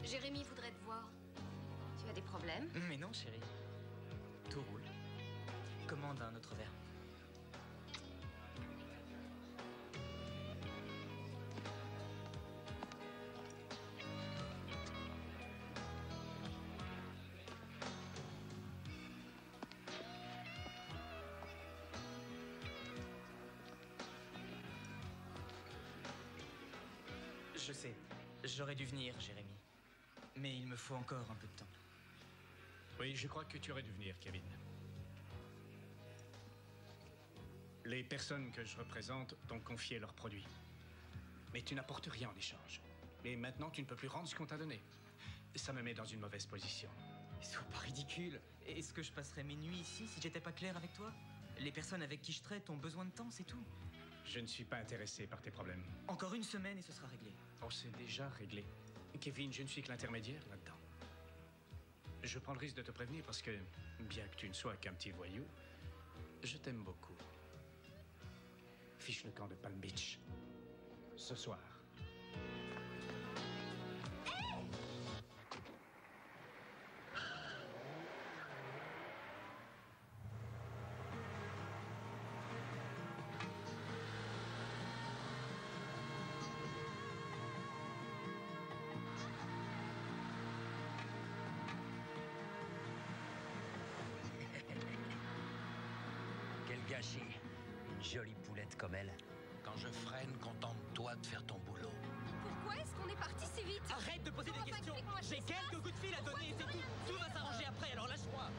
Jérémy voudrait te voir. Tu as des problèmes? Mais non, chérie. Tout roule. Commande un autre verre. Je sais, j'aurais dû venir, Jérémy. Mais il me faut encore un peu de temps. Oui, je crois que tu aurais dû venir, Kevin. Les personnes que je représente t'ont confié leurs produits. Mais tu n'apportes rien en échange. Et maintenant, tu ne peux plus rendre ce qu'on t'a donné. Ça me met dans une mauvaise position. Sois pas ridicule. Est-ce que je passerais mes nuits ici si j'étais pas clair avec toi? Les personnes avec qui je traite ont besoin de temps, c'est tout. Je ne suis pas intéressé par tes problèmes. Encore une semaine et ce sera réglé. Oh, c'est déjà réglé. Kevin, je ne suis que l'intermédiaire là-dedans. Je prends le risque de te prévenir parce que, bien que tu ne sois qu'un petit voyou, je t'aime beaucoup. Fiche le camp de Palm Beach. Ce soir. Quel gâchis. Une jolie poulette comme elle. Quand je freine, contente-toi de faire ton boulot. Pourquoi est-ce qu'on est parti si vite? Arrête de poser des questions. J'ai quelques coups de fil à donner, c'est tout. Tout va s'arranger après, alors lâche-moi.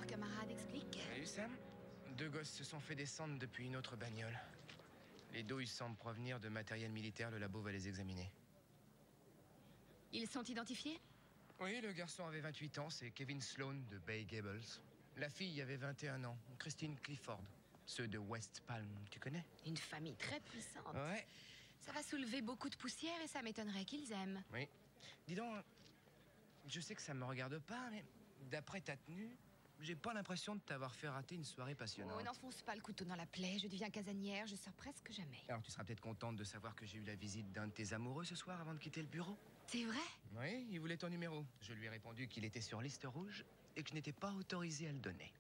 Camarade, explique. Salut Sam. Deux gosses se sont fait descendre depuis une autre bagnole. Les douilles semblent provenir de matériel militaire, le labo va les examiner. Ils sont identifiés? Oui, le garçon avait 28 ans, c'est Kevin Sloan de Bay Gables. La fille avait 21 ans, Christine Clifford. Ceux de West Palm, tu connais? Une famille très puissante. Ouais. Ça va soulever beaucoup de poussière et ça m'étonnerait qu'ils aiment. Oui. Dis donc, je sais que ça me regarde pas, mais d'après ta tenue, j'ai pas l'impression de t'avoir fait rater une soirée passionnante. Oh, n'enfonce pas le couteau dans la plaie, je deviens casanière, je sors presque jamais. Alors tu seras peut-être contente de savoir que j'ai eu la visite d'un de tes amoureux ce soir avant de quitter le bureau. C'est vrai? Oui, il voulait ton numéro. Je lui ai répondu qu'il était sur liste rouge et que je n'étais pas autorisé à le donner.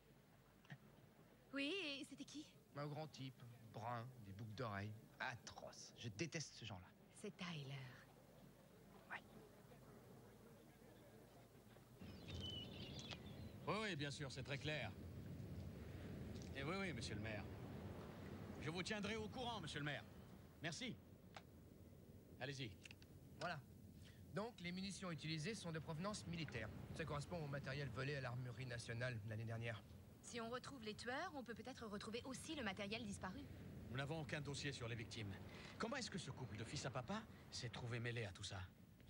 Oui, et c'était qui? Un grand type, brun, des boucles d'oreilles. Atroce. Je déteste ce genre-là. C'est Tyler. Ouais. Oui, bien sûr, c'est très clair. Et oui, monsieur le maire. Je vous tiendrai au courant, monsieur le maire. Merci. Allez-y. Voilà. Donc, les munitions utilisées sont de provenance militaire. Ça correspond au matériel volé à l'armurerie nationale l'année dernière. Si on retrouve les tueurs, on peut peut-être retrouver aussi le matériel disparu. Nous n'avons aucun dossier sur les victimes. Comment est-ce que ce couple de fils à papa s'est trouvé mêlé à tout ça?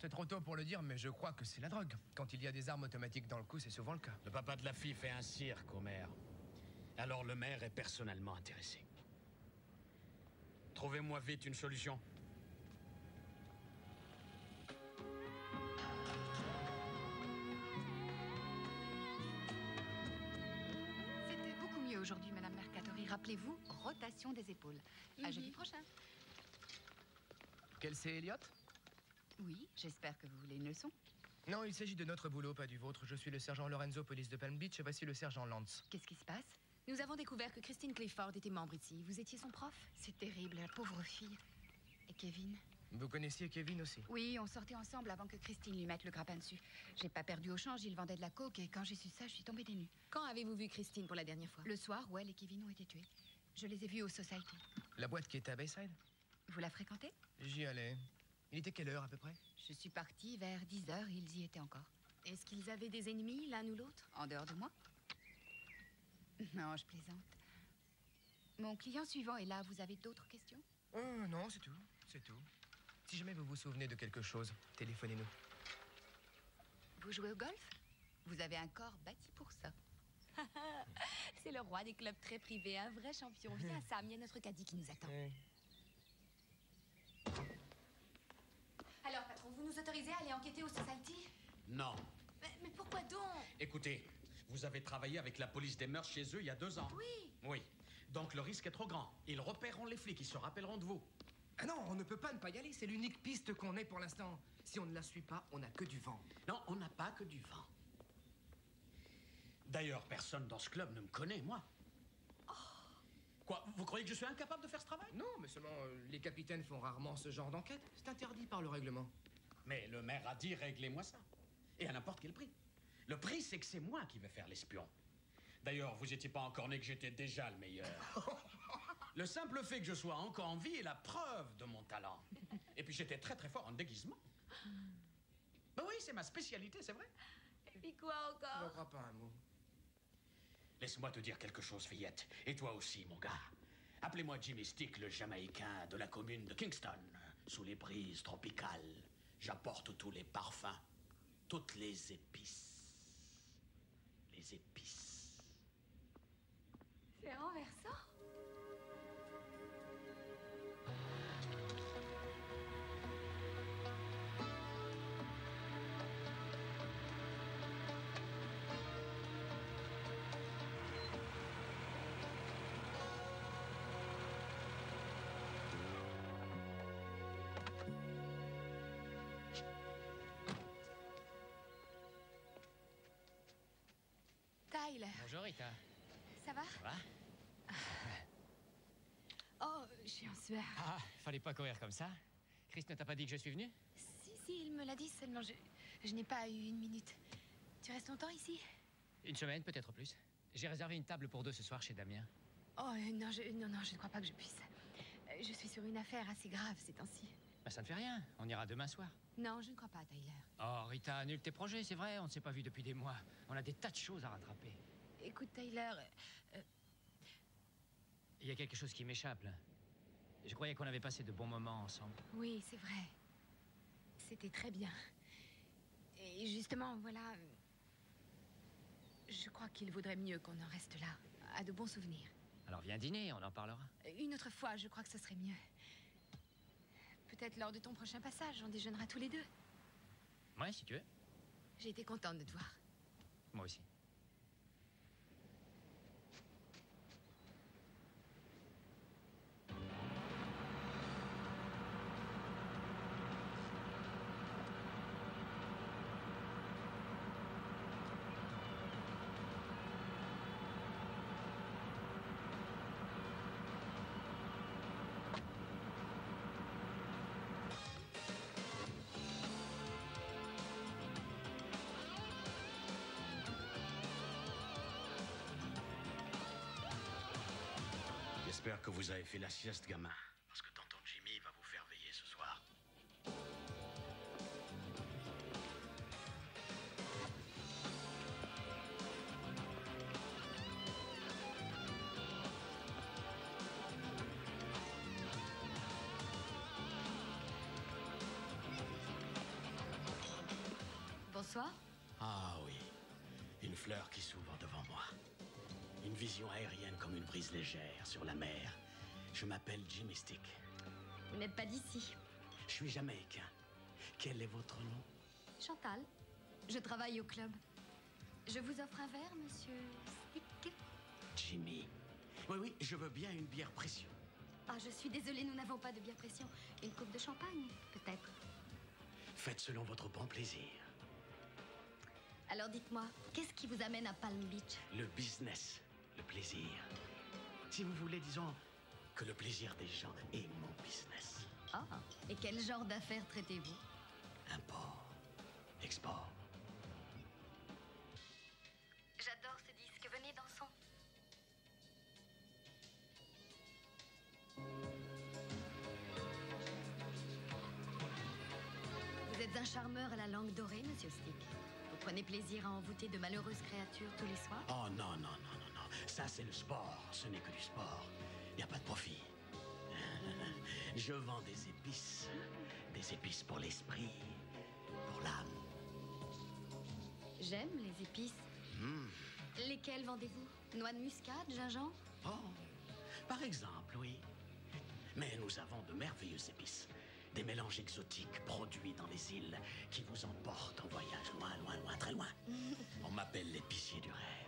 C'est trop tôt pour le dire, mais je crois que c'est la drogue. Quand il y a des armes automatiques dans le coup, c'est souvent le cas. Le papa de la fille fait un cirque au maire. Alors le maire est personnellement intéressé. Trouvez-moi vite une solution. C'était beaucoup mieux aujourd'hui, Madame Mercatori. Rappelez-vous, rotation des épaules. À jeudi prochain. Kelsey Elliott? Oui, j'espère que vous voulez une leçon. Non, il s'agit de notre boulot, pas du vôtre. Je suis le sergent Lorenzo, police de Palm Beach, et voici le sergent Lance. Qu'est-ce qui se passe? Nous avons découvert que Christine Clifford était membre ici. Vous étiez son prof? C'est terrible, la pauvre fille. Et Kevin? Vous connaissiez Kevin aussi? Oui, on sortait ensemble avant que Christine lui mette le grappin dessus. J'ai pas perdu au change, il vendait de la coke, et quand j'ai su ça, je suis tombée des nues. Quand avez-vous vu Christine pour la dernière fois? Le soir où elle et Kevin ont été tués. Je les ai vus au Society. La boîte qui était à Bayside? Vous la fréquentez? J'y allais. Il était quelle heure à peu près? Je suis partie vers 10h, ils y étaient encore. Est-ce qu'ils avaient des ennemis, l'un ou l'autre? En dehors de moi? Non, je plaisante. Mon client suivant est là. Vous avez d'autres questions? Oh non, c'est tout. C'est tout. Si jamais vous vous souvenez de quelque chose, téléphonez-nous. Vous jouez au golf? Vous avez un corps bâti pour ça. C'est le roi des clubs très privés, un vrai champion. Viens, Sam, il y a notre caddie qui nous attend. Alors, patron, vous nous autorisez à aller enquêter au Society? Non. Mais pourquoi donc? Écoutez, vous avez travaillé avec la police des mœurs chez eux il y a 2 ans. Oui. Oui. Donc le risque est trop grand. Ils repéreront les flics, ils se rappelleront de vous. Ah non, on ne peut pas ne pas y aller. C'est l'unique piste qu'on ait pour l'instant. Si on ne la suit pas, on n'a que du vent. Non, on n'a pas que du vent. D'ailleurs, personne dans ce club ne me connaît, moi. Quoi, vous croyez que je suis incapable de faire ce travail? Non, mais seulement les capitaines font rarement ce genre d'enquête. C'est interdit par le règlement. Mais le maire a dit, réglez-moi ça. Et à n'importe quel prix. Le prix, c'est que c'est moi qui vais faire l'espion. D'ailleurs, vous n'étiez pas encore né que j'étais déjà le meilleur. Le simple fait que je sois encore en vie est la preuve de mon talent. Et puis j'étais très très fort en déguisement. Ben oui, c'est ma spécialité, c'est vrai. Et puis quoi Je ne encore? crois pas un mot. Laisse-moi te dire quelque chose, fillette. Et toi aussi, mon gars. Appelez-moi Jimmy Stick, le Jamaïcain de la commune de Kingston. Sous les brises tropicales, j'apporte tous les parfums, toutes les épices. Les épices. C'est renversant. Tyler, Bonjour Rita. ça va? Ça va? Oh, je suis en sueur. Ah, fallait pas courir comme ça. Chris ne t'a pas dit que je suis venu? Si, il me l'a dit, seulement je n'ai pas eu une minute. Tu restes longtemps ici? Une semaine, peut-être plus. J'ai réservé une table pour 2 ce soir chez Damien. Oh, non, je ne crois pas que je puisse. Je suis sur une affaire assez grave ces temps-ci. Bah, ça ne fait rien. On ira demain soir. Non, je ne crois pas, Tyler. Oh, Rita, annule tes projets, c'est vrai. On ne s'est pas vu depuis des mois. On a des tas de choses à rattraper. Écoute, Tyler, Il y a quelque chose qui m'échappe, là. Je croyais qu'on avait passé de bons moments ensemble. oui, c'est vrai. C'était très bien. Et justement, voilà... Je crois qu'il vaudrait mieux qu'on en reste là, à de bons souvenirs. Alors viens dîner, on en parlera. Une autre fois, je crois que ce serait mieux. Peut-être lors de ton prochain passage, on déjeunera tous les deux. Ouais, si tu veux. J'ai été contente de te voir. Moi aussi. J'espère que vous avez fait la sieste, gamin. Parce que tonton Jimmy va vous faire veiller ce soir. Bonsoir. Ah oui, une fleur qui s'ouvre devant moi. Une vision aérienne comme une brise légère sur la mer. Je m'appelle Jimmy Stick. Vous n'êtes pas d'ici. Je suis jamaïcain. Quel est votre nom? Chantal, je travaille au club. Je vous offre un verre, monsieur Stick. Jimmy. Oui, je veux bien une bière pression. Ah, je suis désolée, nous n'avons pas de bière pression. Une coupe de champagne, peut-être. Faites selon votre bon plaisir. Alors dites-moi, qu'est-ce qui vous amène à Palm Beach? Le business, le plaisir. Si vous voulez, disons que le plaisir des gens est mon business. Ah, et quel genre d'affaires traitez-vous? Import, export. J'adore ce disque, venez dansons. Vous êtes un charmeur à la langue dorée, monsieur Stick. Vous prenez plaisir à envoûter de malheureuses créatures tous les soirs? Oh non. Ça, c'est le sport. Ce n'est que du sport. Il n'y a pas de profit. Je vends des épices. Des épices pour l'esprit, pour l'âme. J'aime les épices. Lesquelles vendez-vous? Noix de muscade, gingembre? Oh, par exemple, oui. Mais nous avons de merveilleuses épices. Des mélanges exotiques produits dans les îles qui vous emportent en voyage loin, très loin. On m'appelle l'épicier du rêve.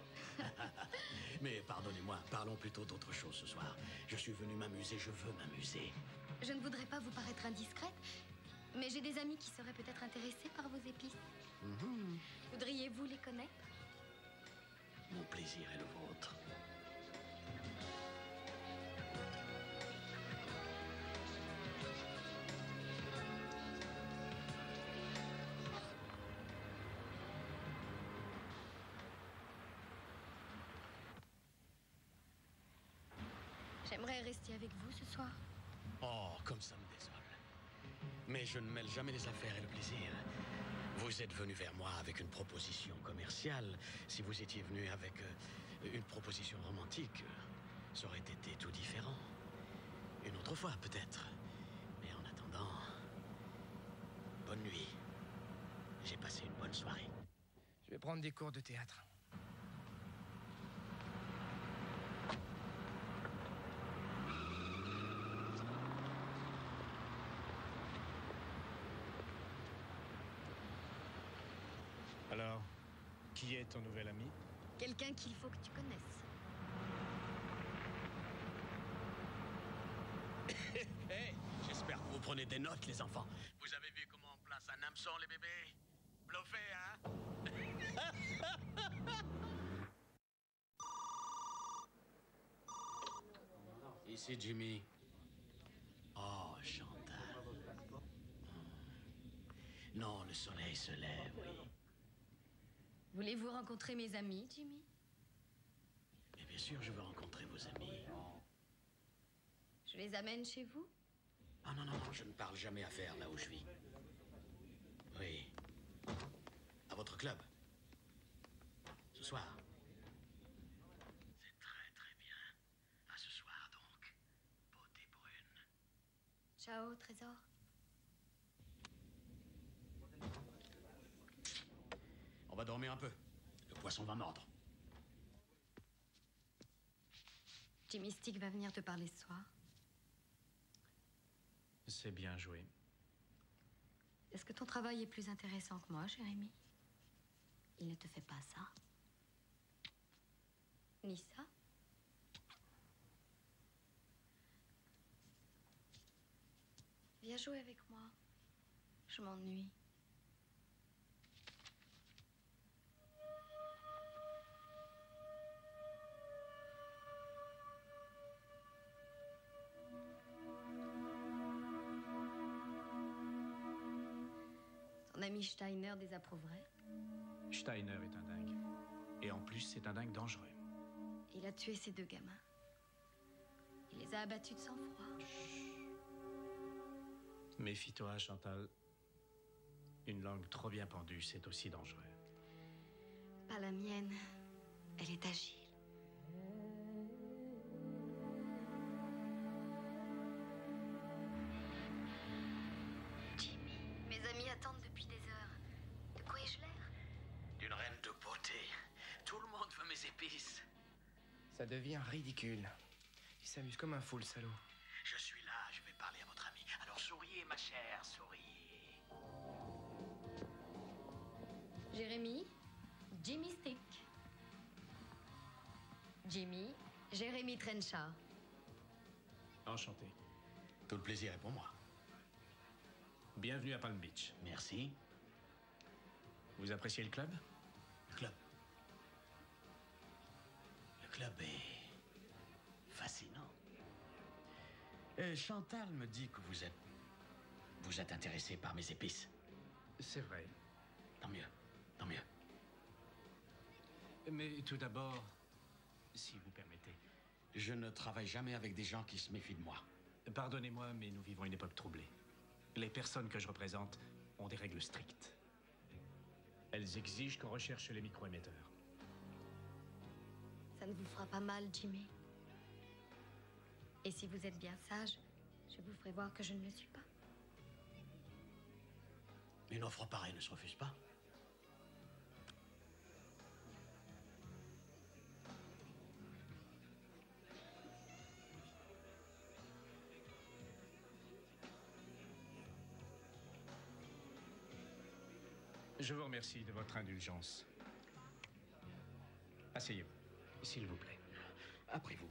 Mais pardonnez-moi, parlons plutôt d'autre chose ce soir. Je suis venu m'amuser, je veux m'amuser. Je ne voudrais pas vous paraître indiscrète, mais j'ai des amis qui seraient peut-être intéressés par vos épices. Voudriez-vous les connaître? Mon plaisir est le vôtre. J'aimerais rester avec vous ce soir. Oh, comme ça me désole. Mais je ne mêle jamais les affaires et le plaisir. Vous êtes venu vers moi avec une proposition commerciale. Si vous étiez venu avec une proposition romantique, ça aurait été tout différent. Une autre fois, peut-être. Mais en attendant, bonne nuit. J'ai passé une bonne soirée. Je vais prendre des cours de théâtre. Alors, qui est ton nouvel ami? Quelqu'un qu'il faut que tu connaisses. Hey, j'espère que vous prenez des notes, les enfants. Vous avez vu comment on place un hameçon, les bébés? Bluffé, hein? Ici, Jimmy. Oh, Chantal. Non, le soleil se lève, oui. Voulez-vous rencontrer mes amis, Jimmy? Mais bien sûr, je veux rencontrer vos amis. Je les amène chez vous? Ah non, je ne parle jamais affaires là où je vis. Oui. À votre club. Ce soir. C'est très bien. À ce soir, donc. Beauté brune. Ciao, trésor. On va dormir un peu. Le poisson va mordre. Jimmy Stick va venir te parler ce soir. C'est bien joué. Est-ce que ton travail est plus intéressant que moi, Jérémy? Il ne te fait pas ça? Ni ça? Viens jouer avec moi. Je m'ennuie. Ton ami Steiner désapprouverait. Steiner est un dingue. Et en plus, c'est un dingue dangereux. Il a tué ces deux gamins. Il les a abattus de sang-froid. Méfie-toi, Chantal. Une langue trop bien pendue, c'est aussi dangereux. Pas la mienne. Elle est agile. Jimmy, mes amis attendent depuis des heures. De quoi ai-je l'air? D'une reine de beauté. Tout le monde veut mes épices. Ça devient ridicule. Il s'amuse comme un fou, le salaud. Je suis là, je vais parler à votre ami. Alors souriez, ma chère, souriez. Jérémy, Jimmy Stick. Jimmy, Jérémy Trenchard. Enchanté. Tout le plaisir est pour moi. Bienvenue à Palm Beach. Merci. Vous appréciez le club? Le club. Le club est fascinant. Chantal me dit que vous êtes intéressé par mes épices. C'est vrai. Tant mieux, tant mieux. Mais tout d'abord, si vous permettez. Je ne travaille jamais avec des gens qui se méfient de moi. Pardonnez-moi, mais nous vivons une époque troublée. Les personnes que je représente ont des règles strictes. Elles exigent qu'on recherche les micro-émetteurs. Ça ne vous fera pas mal, Jimmy. Et si vous êtes bien sage, je vous ferai voir que je ne le suis pas. Une offre pareille ne se refuse pas. Je vous remercie de votre indulgence. Asseyez-vous, s'il vous plaît. Après vous.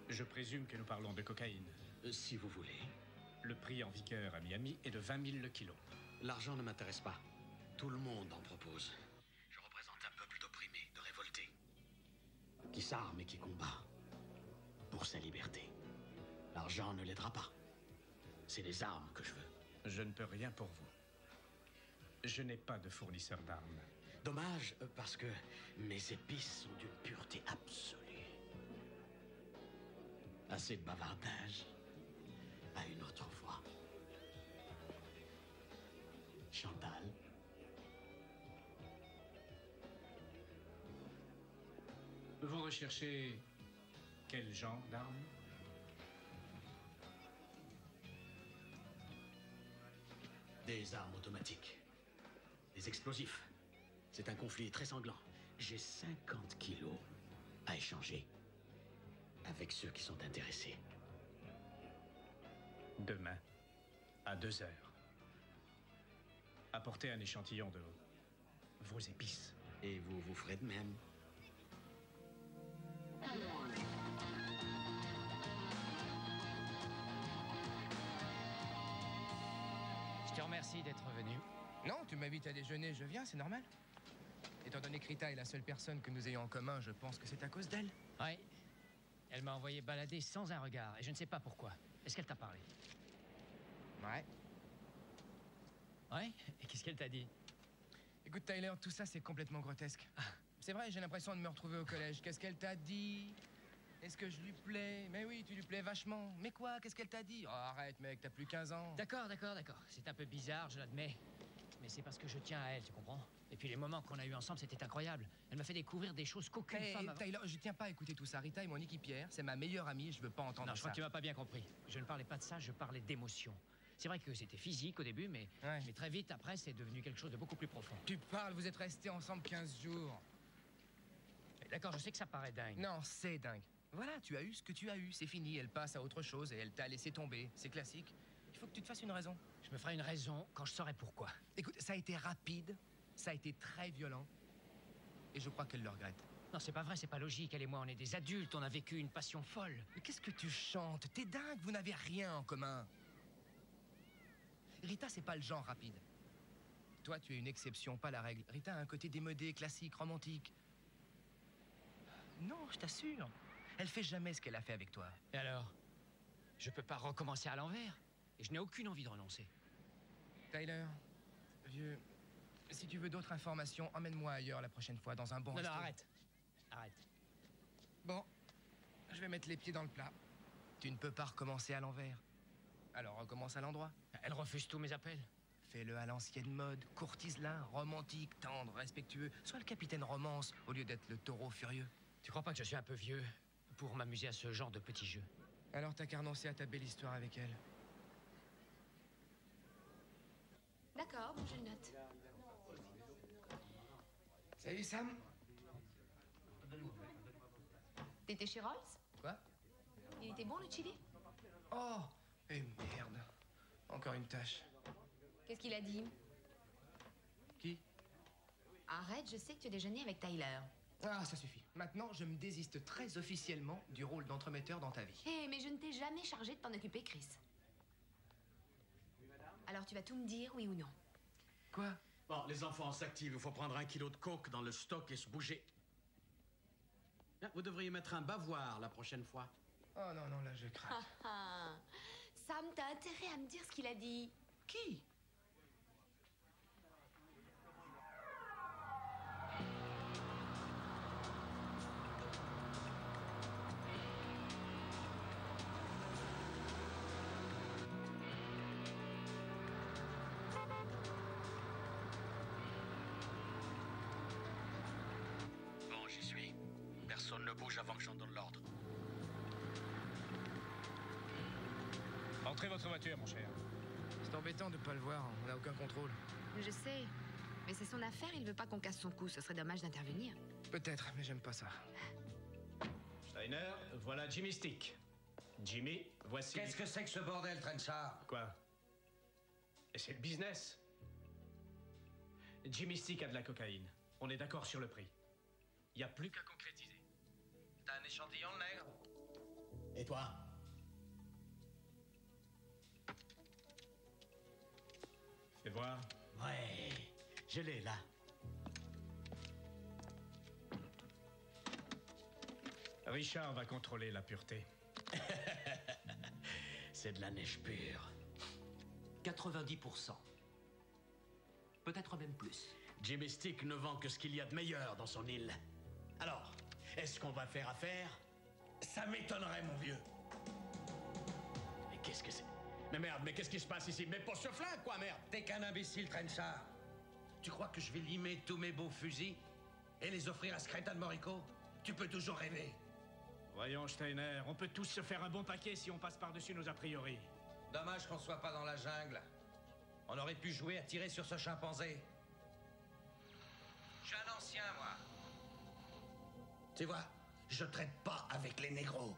Je présume que nous parlons de cocaïne. Si vous voulez. Le prix en vigueur à Miami est de 20 000 le kilo. L'argent ne m'intéresse pas. Tout le monde en propose. Je représente un peuple d'opprimés, de révoltés. Qui s'arme et qui combat. Pour sa liberté. L'argent ne l'aidera pas. C'est les armes que je veux. Je ne peux rien pour vous. Je n'ai pas de fournisseur d'armes. Dommage, parce que mes épices sont d'une pureté absolue. Assez de bavardage. À une autre fois. Chantal. Vous recherchez quel genre d'armes? Des armes automatiques. Des explosifs. C'est un conflit très sanglant. J'ai 50 kilos à échanger avec ceux qui sont intéressés. Demain, à 2 heures. Apportez un échantillon de vos épices. Et vous ferez de même. Je te remercie d'être venu. Non, tu m'invites à déjeuner, je viens, c'est normal. Étant donné que Rita est la seule personne que nous ayons en commun, je pense que c'est à cause d'elle. Ouais. Elle m'a envoyé balader sans un regard, et je ne sais pas pourquoi. Est-ce qu'elle t'a parlé? Ouais. Ouais? Et qu'est-ce qu'elle t'a dit? Écoute, Tyler, tout ça, c'est complètement grotesque. C'est vrai, j'ai l'impression de me retrouver au collège. Qu'est-ce qu'elle t'a dit? Est-ce que je lui plais? Mais oui, tu lui plais vachement. Mais quoi? Qu'est-ce qu'elle t'a dit? Oh, arrête, mec, t'as plus 15 ans. D'accord. C'est un peu bizarre, je l'admets. Mais c'est parce que je tiens à elle, tu comprends? Et puis les moments qu'on a eus ensemble, c'était incroyable. Elle m'a fait découvrir des choses qu'aucune femme... Tyler, je tiens pas à écouter tout ça. Rita est mon équipière, c'est ma meilleure amie, je veux pas entendre ça. Non, je crois que tu m'as pas bien compris. Je ne parlais pas de ça, je parlais d'émotion. C'est vrai que c'était physique au début, mais très vite après, c'est devenu quelque chose de beaucoup plus profond. Tu parles, vous êtes restés ensemble 15 jours. D'accord, je sais que ça paraît dingue. Non, c'est dingue. Voilà, tu as eu ce que tu as eu, c'est fini, elle passe à autre chose et elle t'a laissé tomber. C'est classique. Il faut que tu te fasses une raison. Je me ferai une raison quand je saurai pourquoi. Écoute, ça a été rapide, ça a été très violent, et je crois qu'elle le regrette. Non, c'est pas vrai, c'est pas logique. Elle et moi, on est des adultes, on a vécu une passion folle. Mais qu'est-ce que tu chantes? T'es dingue, vous n'avez rien en commun. Rita, c'est pas le genre rapide. Toi, tu es une exception, pas la règle. Rita a un côté démodé, classique, romantique. Non, je t'assure. Elle fait jamais ce qu'elle a fait avec toi. Et alors? Je peux pas recommencer à l'envers. Et je n'ai aucune envie de renoncer. Tyler, vieux, si tu veux d'autres informations, emmène-moi ailleurs la prochaine fois, dans un bon resto. Non, arrête. Arrête. Bon, je vais mettre les pieds dans le plat. Tu ne peux pas recommencer à l'envers. Alors recommence à l'endroit. Elle refuse tous mes appels. Fais-le à l'ancienne mode, courtise-la, romantique, tendre, respectueux. Sois le capitaine romance au lieu d'être le taureau furieux. Tu crois pas que je suis un peu vieux pour m'amuser à ce genre de petits jeux? Alors t'as qu'à renoncer à ta belle histoire avec elle. D'accord, bon, je le note. Salut Sam. T'étais chez Rolls? Quoi? Il était bon le chili? Oh, et merde. Encore une tâche. Qu'est-ce qu'il a dit? Qui? Arrête, je sais que tu déjeunais avec Tyler. Ah, ça suffit. Maintenant, je me désiste très officiellement du rôle d'entremetteur dans ta vie. Hé, mais je ne t'ai jamais chargé de t'en occuper, Chris. Alors tu vas tout me dire, oui ou non? Quoi? Bon, les enfants s'activent. Il faut prendre 1 kilo de coke dans le stock et se bouger. Ah, vous devriez mettre un bavoir la prochaine fois. Oh non, non, là, je craque. Sam, t'as intérêt à me dire ce qu'il a dit. Qui? Bon, j'y suis. Personne ne bouge avant que j'en donne l'ordre. Entrez votre voiture, mon cher. C'est embêtant de pas le voir, on n'a aucun contrôle. Je sais, mais c'est son affaire, il veut pas qu'on casse son cou, ce serait dommage d'intervenir. Peut-être, mais j'aime pas ça. Steiner, voilà Jimmy Stick. Jimmy, voici... Qu'est-ce que c'est que ce bordel, Trenchard? Quoi? C'est le business. Jimmy Stick a de la cocaïne. On est d'accord sur le prix. Il n'y a plus qu'à concrétiser. T'as un échantillon, le nègre? Et toi? Fais voir. Ouais, je l'ai là. Richard va contrôler la pureté. C'est de la neige pure. 90%. Peut-être même plus. Jimmy Stick ne vend que ce qu'il y a de meilleur dans son île. Alors, est-ce qu'on va faire affaire? Ça m'étonnerait, mon vieux. Mais qu'est-ce que c'est? Mais merde, mais qu'est-ce qui se passe ici? Mais pour ce flingue, quoi, merde! T'es qu'un imbécile, Trenchard. Tu crois que je vais limer tous mes beaux fusils et les offrir à ce crétin de Morico? Tu peux toujours rêver. Voyons, Steiner, on peut tous se faire un bon paquet si on passe par-dessus nos a priori. Dommage qu'on soit pas dans la jungle. On aurait pu jouer à tirer sur ce chimpanzé. Je suis un ancien, moi. Tu vois, je traite pas avec les négros.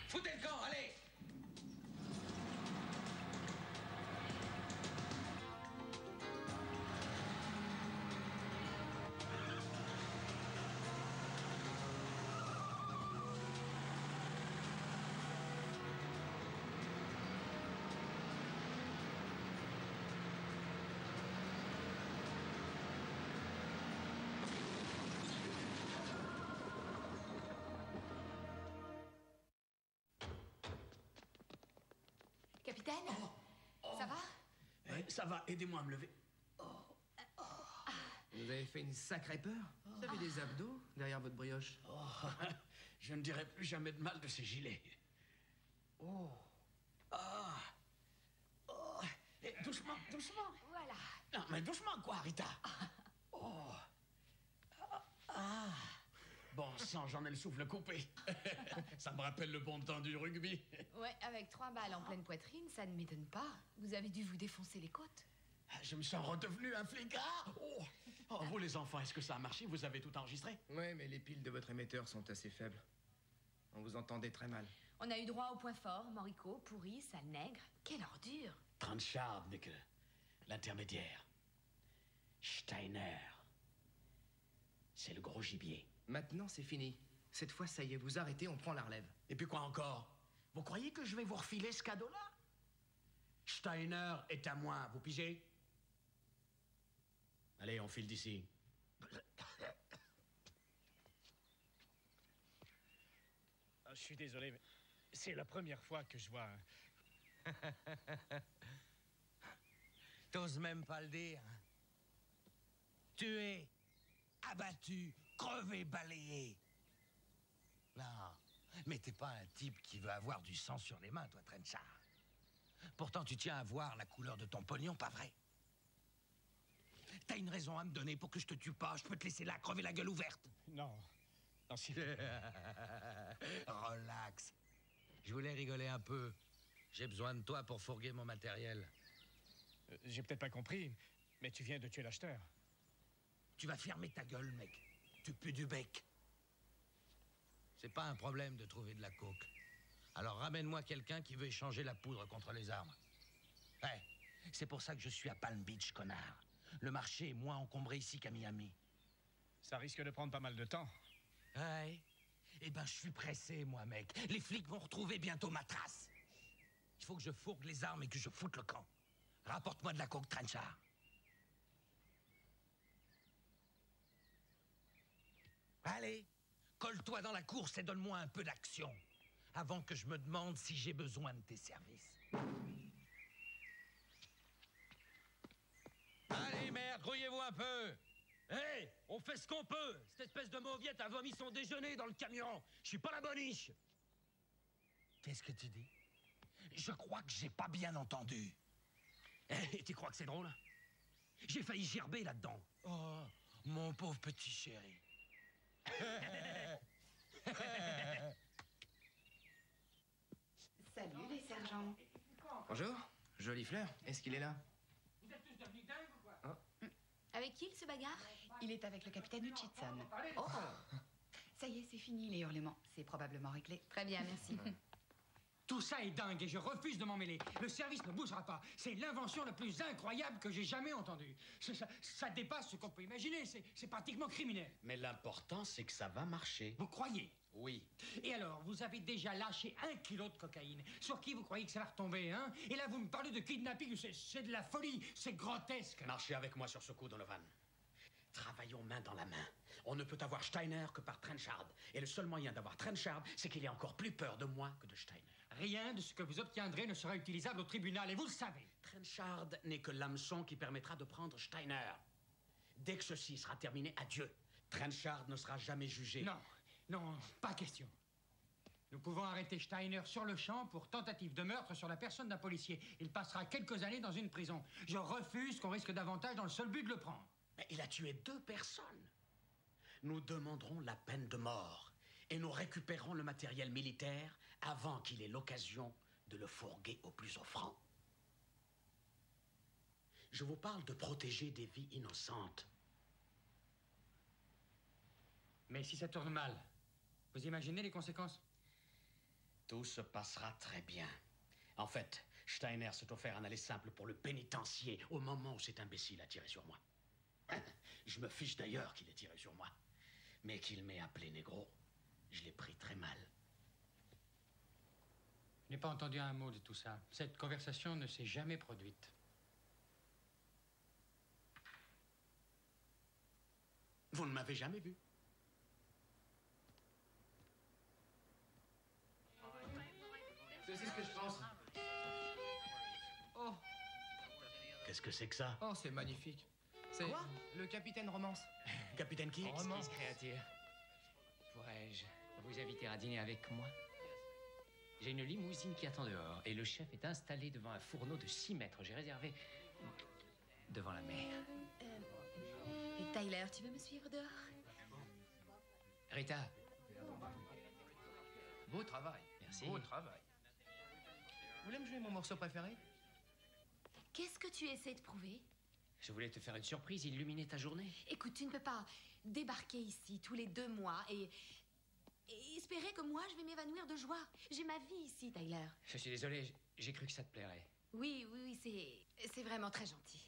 Foutez le camp, allez! Capitaine? Ça va? Ouais, ça va, aidez-moi à me lever. Vous avez fait une sacrée peur. Vous avez des abdos derrière votre brioche. Oh, je ne dirai plus jamais de mal de ces gilets. Oh. Ah. Oh. Eh, doucement, doucement. Voilà. Non, mais doucement, quoi, Rita. Oh. Ah. Bon sang, j'en ai le souffle coupé. Ça me rappelle le bon temps du rugby. Ouais, avec 3 balles en pleine poitrine, ça ne m'étonne pas. Vous avez dû vous défoncer les côtes. Je me sens redevenu un flicard. Oh. Oh, vous les enfants, est-ce que ça a marché? Vous avez tout enregistré? Ouais, mais les piles de votre émetteur sont assez faibles. On vous entendait très mal. On a eu droit au point fort, Morico, pourri, sale nègre. Quelle ordure! Trenchard n'est que l'intermédiaire. Steiner. C'est le gros gibier. Maintenant, c'est fini. Cette fois, ça y est, vous arrêtez, on prend la relève. Et puis quoi encore? Vous croyez que je vais vous refiler ce cadeau-là? Steiner est à moi, vous pigez? Allez, on file d'ici. Ah, je suis désolé, mais c'est la première fois que je vois... T'oses même pas le dire. Tué, abattu, crevé, balayé. Non, mais t'es pas un type qui veut avoir du sang sur les mains, toi, Trenchard. Pourtant, tu tiens à voir la couleur de ton pognon, pas vrai? T'as une raison à me donner pour que je te tue pas. Je peux te laisser là, crever la gueule ouverte. Non, Non, si... Relax. Je voulais rigoler un peu. J'ai besoin de toi pour fourguer mon matériel. J'ai peut-être pas compris, mais tu viens de tuer l'acheteur. Tu vas fermer ta gueule, mec. Tu pues du bec. C'est pas un problème de trouver de la coke. Alors ramène-moi quelqu'un qui veut échanger la poudre contre les armes. Ouais, c'est pour ça que je suis à Palm Beach, connard. Le marché est moins encombré ici qu'à Miami. Ça risque de prendre pas mal de temps. Ouais. Eh ben, je suis pressé, moi, mec. Les flics vont retrouver bientôt ma trace. Il faut que je fourgue les armes et que je foute le camp. Rapporte-moi de la coke, Trenchard. Allez, colle-toi dans la course et donne-moi un peu d'action. Avant que je me demande si j'ai besoin de tes services. Allez, merde, grouillez-vous un peu. Hé, on fait ce qu'on peut. Cette espèce de mauviette a vomi son déjeuner dans le camion. Je suis pas la boniche. Qu'est-ce que tu dis? Je crois que j'ai pas bien entendu. Hé, tu crois que c'est drôle? J'ai failli gerber là-dedans. Oh, mon pauvre petit chéri. Salut les sergents. Bonjour, jolie fleur. Est-ce qu'il est là? Vous êtes tous devenus dingues ou quoi? Avec qui il se bagarre? Il est avec le capitaine Hutchinson. Oh, Ça y est, c'est fini les hurlements. C'est probablement réglé. très bien, merci. Tout ça est dingue et je refuse de m'en mêler. Le service ne bougera pas. C'est l'invention la plus incroyable que j'ai jamais entendue. Ça dépasse ce qu'on peut imaginer. C'est pratiquement criminel. Mais l'important, c'est que ça va marcher. Vous croyez? Oui. Et alors, vous avez déjà lâché 1 kilo de cocaïne. Sur qui vous croyez que ça va retomber, hein? Et là, vous me parlez de kidnapping. C'est de la folie. C'est grotesque. Marchez avec moi sur ce coup, Donovan. Travaillons main dans la main. On ne peut avoir Steiner que par Trenchard. Et le seul moyen d'avoir Trenchard, c'est qu'il ait encore plus peur de moi que de Steiner. Rien de ce que vous obtiendrez ne sera utilisable au tribunal, et vous le savez. Trenchard n'est que l'hameçon qui permettra de prendre Steiner. Dès que ceci sera terminé, adieu. Trenchard ne sera jamais jugé. Non, non, pas question. Nous pouvons arrêter Steiner sur le champ pour tentative de meurtre sur la personne d'un policier. Il passera quelques années dans une prison. Je refuse qu'on risque davantage dans le seul but de le prendre. Mais il a tué 2 personnes. Nous demanderons la peine de mort et nous récupérerons le matériel militaire avant qu'il ait l'occasion de le fourguer au plus offrant. Je vous parle de protéger des vies innocentes. Mais si ça tourne mal, vous imaginez les conséquences? Tout se passera très bien. En fait, Steiner s'est offert un aller simple pour le pénitencier au moment où cet imbécile a tiré sur moi. Je me fiche d'ailleurs qu'il ait tiré sur moi. Mais qu'il m'ait appelé négro, je l'ai pris très mal. Je n'ai pas entendu un mot de tout ça. Cette conversation ne s'est jamais produite. Vous ne m'avez jamais vu. C'est ce que je pense. Oh, Qu'est-ce que c'est que ça? oh, c'est magnifique. C'est Quoi? le capitaine Romance. Capitaine qui? Romance. Exquise créature. Pourrais-je vous inviter à dîner avec moi? J'ai une limousine qui attend dehors et le chef est installé devant un fourneau de 6 mètres. J'ai réservé devant la mer. Et Tyler, tu veux me suivre dehors? Rita, Beau travail. Merci. Beau travail. Vous voulez me jouer mon morceau préféré? Qu'est-ce que tu essaies de prouver? je voulais te faire une surprise, illuminer ta journée. Écoute, tu ne peux pas débarquer ici tous les 2 mois et espérer que moi, je vais m'évanouir de joie. J'ai ma vie ici, Tyler. Je suis désolé, j'ai cru que ça te plairait. Oui, c'est vraiment très gentil.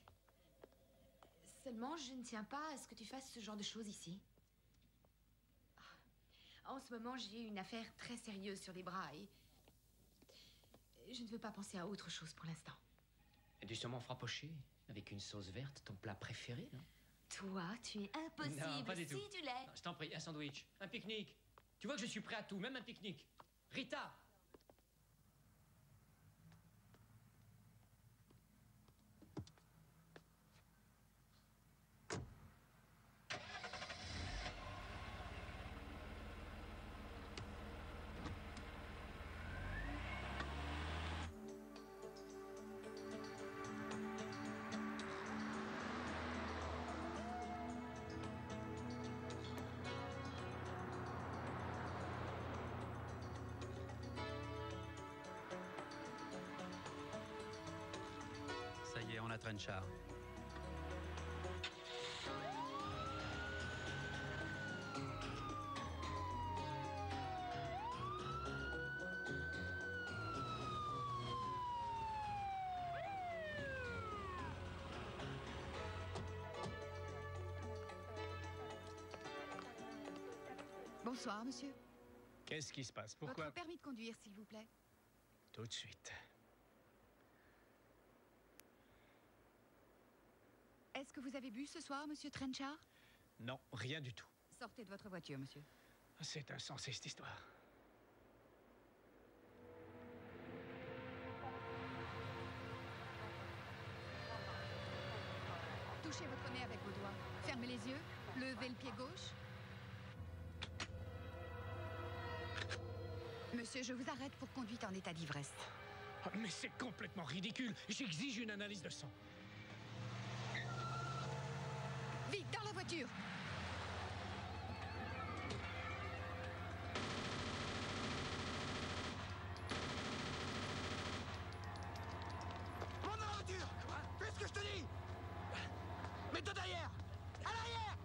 Seulement, je ne tiens pas à ce que tu fasses ce genre de choses ici. En ce moment, j'ai une affaire très sérieuse sur les bras et je ne veux pas penser à autre chose pour l'instant. Du saumon frappoché, avec une sauce verte, ton plat préféré, non? Toi, tu es impossible. Non, pas du si tout. tu l'es. Non, je t'en prie, un sandwich, un pique-nique. Tu vois que je suis prêt à tout, même un pique-nique. Rita! la Trenchard. Bonsoir, monsieur. Qu'est-ce qui se passe? Pourquoi? Votre permis de conduire, s'il vous plaît. Tout de suite. Est-ce que vous avez bu ce soir, monsieur Trenchard? Non, rien du tout. Sortez de votre voiture, monsieur. C'est insensé, cette histoire. Touchez votre nez avec vos doigts. Fermez les yeux. Levez le pied gauche. Monsieur, je vous arrête pour conduite en état d'ivresse. Oh, mais c'est complètement ridicule. J'exige une analyse de sang. Vite, dans la voiture! Monte dans la voiture! Fais ce que je te dis! Mets-toi derrière! À l'arrière!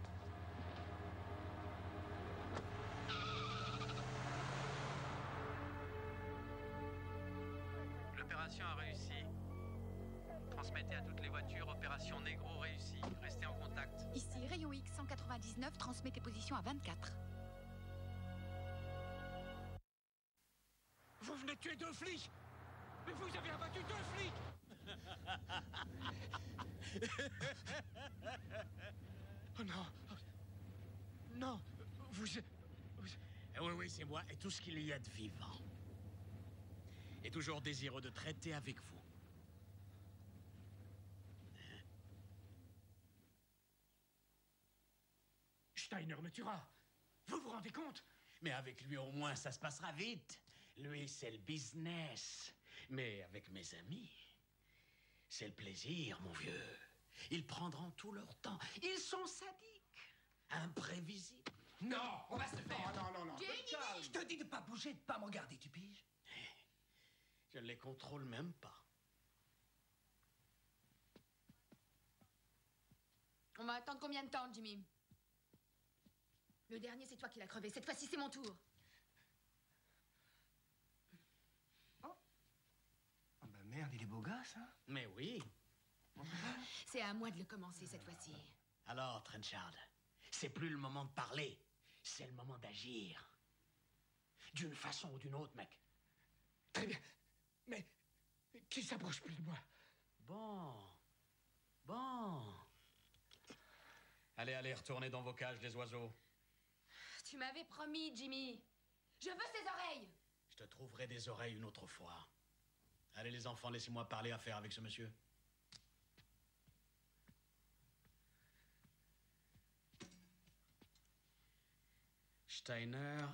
L'opération a réussi. Transmettez à toutes les voitures, opération Négro réussie. Restez en contact. Ici, rayon X 199, transmettez position à 24. Vous venez de tuer 2 flics! Mais vous avez abattu 2 flics! Oh non! Non! Vous... Oui, oui, c'est moi et tout ce qu'il y a de vivant. Et toujours désireux de traiter avec vous. Steiner me tuera! Vous vous rendez compte? Mais avec lui, au moins, ça se passera vite. Lui, c'est le business. Mais avec mes amis, c'est le plaisir, mon vieux. Ils prendront tout leur temps. Ils sont sadiques, imprévisibles. Non, on va se faire. Non. Je te dis de pas bouger, de pas me regarder, tu piges? Je ne les contrôle même pas. On va attendre combien de temps, Jimmy? Le dernier, c'est toi qui l'as crevé. Cette fois-ci, c'est mon tour. Oh bah merde, il est beau gosse, hein? Mais oui. C'est à moi de le commencer cette fois-ci. Alors, Trenchard, c'est plus le moment de parler. C'est le moment d'agir. D'une façon ou d'une autre, mec. Très bien. Mais qui s'approche plus de moi? Bon. Allez, retournez dans vos cages, les oiseaux. Tu m'avais promis, Jimmy. Je veux ses oreilles. Je te trouverai des oreilles une autre fois. Allez, les enfants, laissez-moi parler affaire avec ce monsieur. Steiner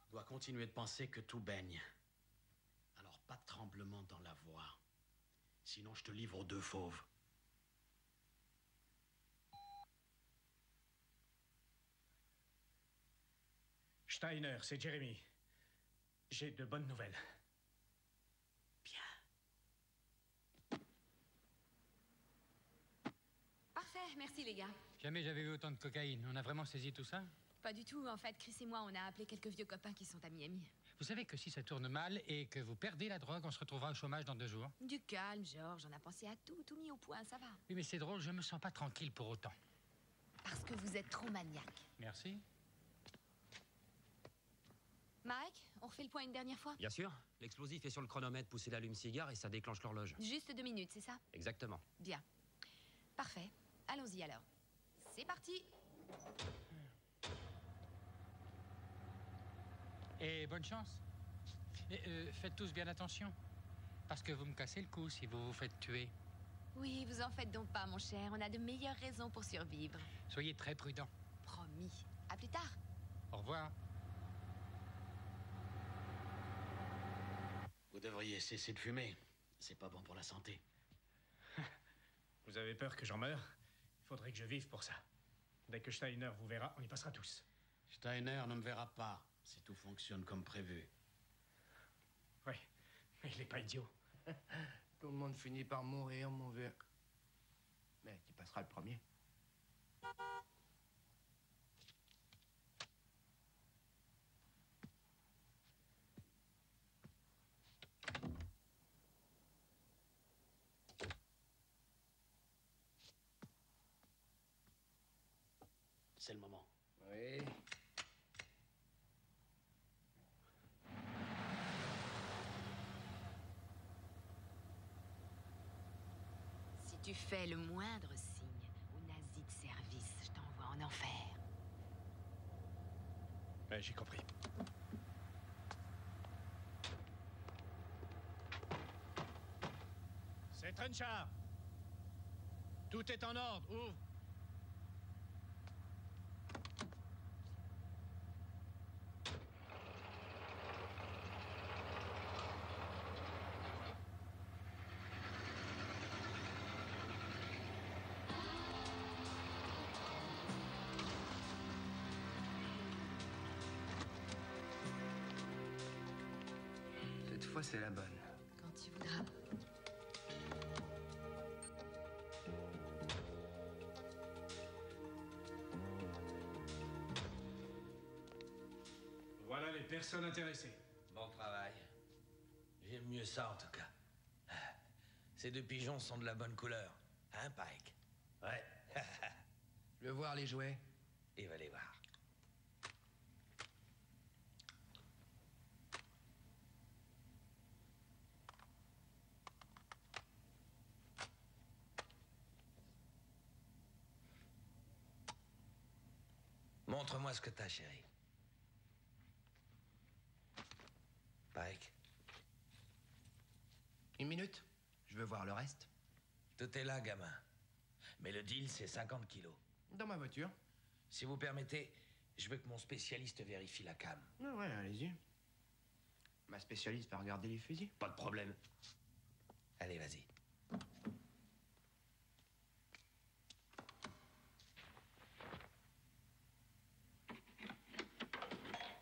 doit continuer de penser que tout baigne. Alors, pas de tremblement dans la voix. Sinon, je te livre aux 2 fauves. Steiner, c'est Jeremy. J'ai de bonnes nouvelles. Parfait, merci les gars. Jamais j'avais vu autant de cocaïne. On a vraiment saisi tout ça? Pas du tout. En fait, Chris et moi, on a appelé quelques vieux copains qui sont à Miami. Vous savez que si ça tourne mal et que vous perdez la drogue, on se retrouvera au chômage dans 2 jours. Du calme, George. On a pensé à tout mis au point, ça va. Oui, mais c'est drôle, je me sens pas tranquille pour autant. Parce que vous êtes trop maniaque. Merci. Mike, on refait le point une dernière fois? Bien sûr. L'explosif est sur le chronomètre. Poussez l'allume-cigare et ça déclenche l'horloge. Juste 2 minutes, c'est ça? Exactement. Bien. Parfait. Allons-y alors. C'est parti. Et bonne chance. Et, faites tous bien attention. Parce que vous me cassez le cou si vous vous faites tuer. Oui, vous en faites donc pas, mon cher. On a de meilleures raisons pour survivre. Soyez très prudents. Promis. À plus tard. Au revoir. Vous devriez cesser de fumer. C'est pas bon pour la santé. Vous avez peur que j'en meure? Il faudrait que je vive pour ça. Dès que Steiner vous verra, on y passera tous. Steiner ne me verra pas si tout fonctionne comme prévu. Oui, mais il n'est pas idiot. Tout le monde finit par mourir, mon vieux. Mais tu passeras le premier. C'est le moment. Oui. Si tu fais le moindre signe aux nazis de service, je t'envoie en enfer. Ouais, j'ai compris. C'est Trenchard. Tout est en ordre. Ouvre. Cette fois, c'est la bonne. Quand tu voudras. Voilà les personnes intéressées. Bon travail. J'aime mieux ça, en tout cas. Ces deux pigeons sont de la bonne couleur. Hein, Pike? Ouais. Je veux voir les jouets. Il va les voir. Montre-moi ce que t'as, chérie. Pike. Une minute. Je veux voir le reste. Tout est là, gamin. Mais le deal, c'est 50 kilos. Dans ma voiture. Si vous permettez, je veux que mon spécialiste vérifie la cam. Ah ouais, allez-y. Ma spécialiste va regarder les fusils. Pas de problème. Allez, vas-y.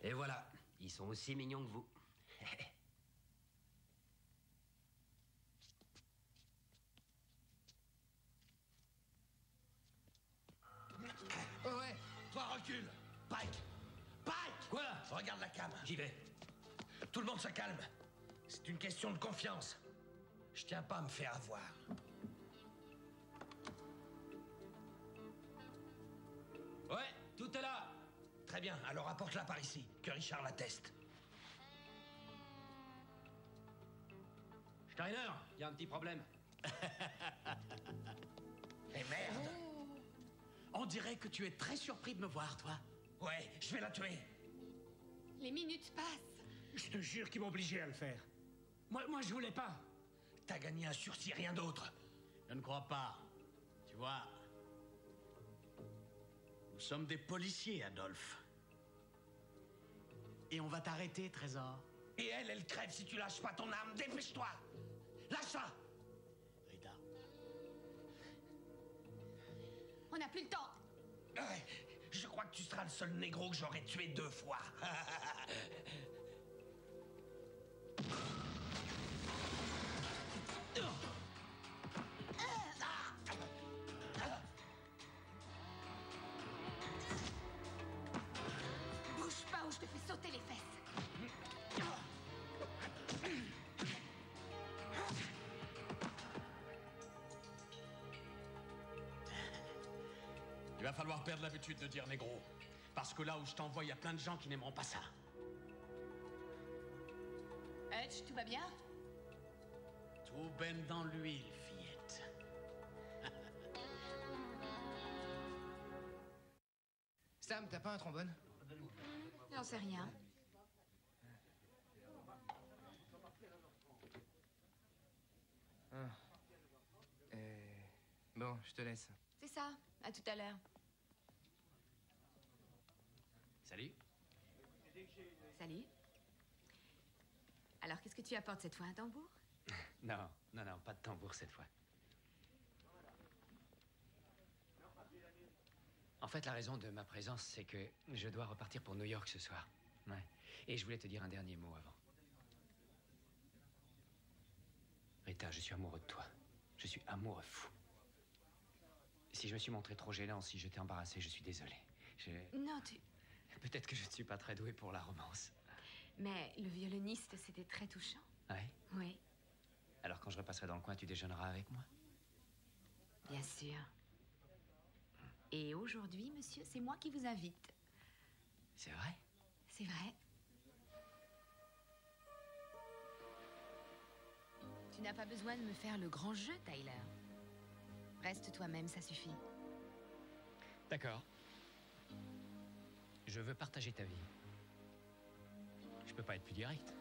Et voilà, ils sont aussi mignons que vous. Oh ouais. Toi, recule. Pike. Pike. Quoi? Regarde la cam. J'y vais. Tout le monde se calme. C'est une question de confiance. Je tiens pas à me faire avoir. Ouais, tout est là. Très bien, alors apporte-la par ici, que Richard la teste. Steiner, il y a un petit problème. Et merde. On dirait que tu es très surpris de me voir, toi. Ouais, je vais la tuer. Les minutes passent. Je te jure qu'ils m'ont obligé à le faire. Moi, je voulais pas. T'as gagné un sursis, rien d'autre. Je ne crois pas. Tu vois, nous sommes des policiers, Adolphe. Et on va t'arrêter, Trésor. Et elle crève si tu lâches pas ton arme. Dépêche-toi. Lâche-la. Rita. On n'a plus le temps. Ouais, je crois que tu seras le seul négro que j'aurais tué 2 fois. Bouge pas ou je te fais sauter les fesses. Il va falloir perdre l'habitude de dire négro. Parce que là où je t'envoie, il y a plein de gens qui n'aimeront pas ça. Hutch, tout va bien? Tout baigne dans l'huile, fillette. Sam, t'as pas un trombone? J'en sais rien. Ah. Bon, je te laisse. C'est ça. À tout à l'heure. Salut. Salut. Alors, qu'est-ce que tu apportes cette fois? Un tambour? Non, pas de tambour cette fois. En fait, la raison de ma présence, c'est que je dois repartir pour New York ce soir. Ouais. Et je voulais te dire un dernier mot avant. Rita, Anita, je suis amoureux de toi. Je suis amoureux fou. Si je me suis montré trop gênant, si je t'ai embarrassé, je suis désolé. Non, tu... Peut-être que je ne suis pas très doué pour la romance. Mais le violoniste, c'était très touchant. Ouais? Oui, Alors quand je repasserai dans le coin, tu déjeuneras avec moi? bien sûr. Et aujourd'hui, monsieur, c'est moi qui vous invite. C'est vrai? C'est vrai. Tu n'as pas besoin de me faire le grand jeu, Tyler. Reste toi-même, ça suffit. D'accord. Je veux partager ta vie. Je peux pas être plus direct.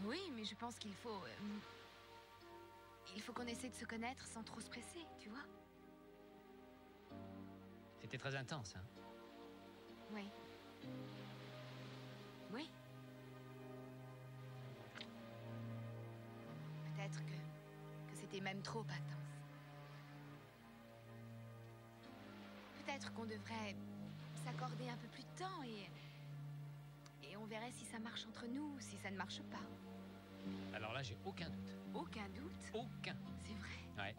Oui, mais je pense qu'il faut... il faut qu'on essaie de se connaître sans trop se presser, tu vois? C'était très intense, hein? Oui. Oui. Peut-être que c'était même trop intense. Peut-être qu'on devrait s'accorder un peu plus de temps et on verrait si ça marche entre nous ou si ça ne marche pas. Alors là, j'ai aucun doute. Aucun doute? Aucun. C'est vrai. Ouais.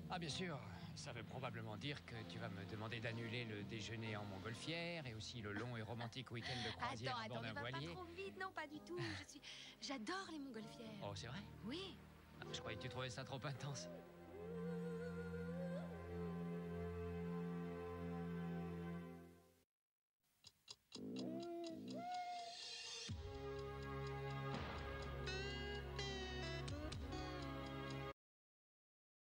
Ah, bien sûr. Ça veut probablement dire que tu vas me demander d'annuler le déjeuner en montgolfière et aussi le long et romantique week-end de croisière à bord Attends, d'un ne va pas voilier. trop vite, non, pas du tout. J'adore les montgolfières. Oh, c'est vrai? Oui. Ah, je croyais que tu trouvais ça trop intense.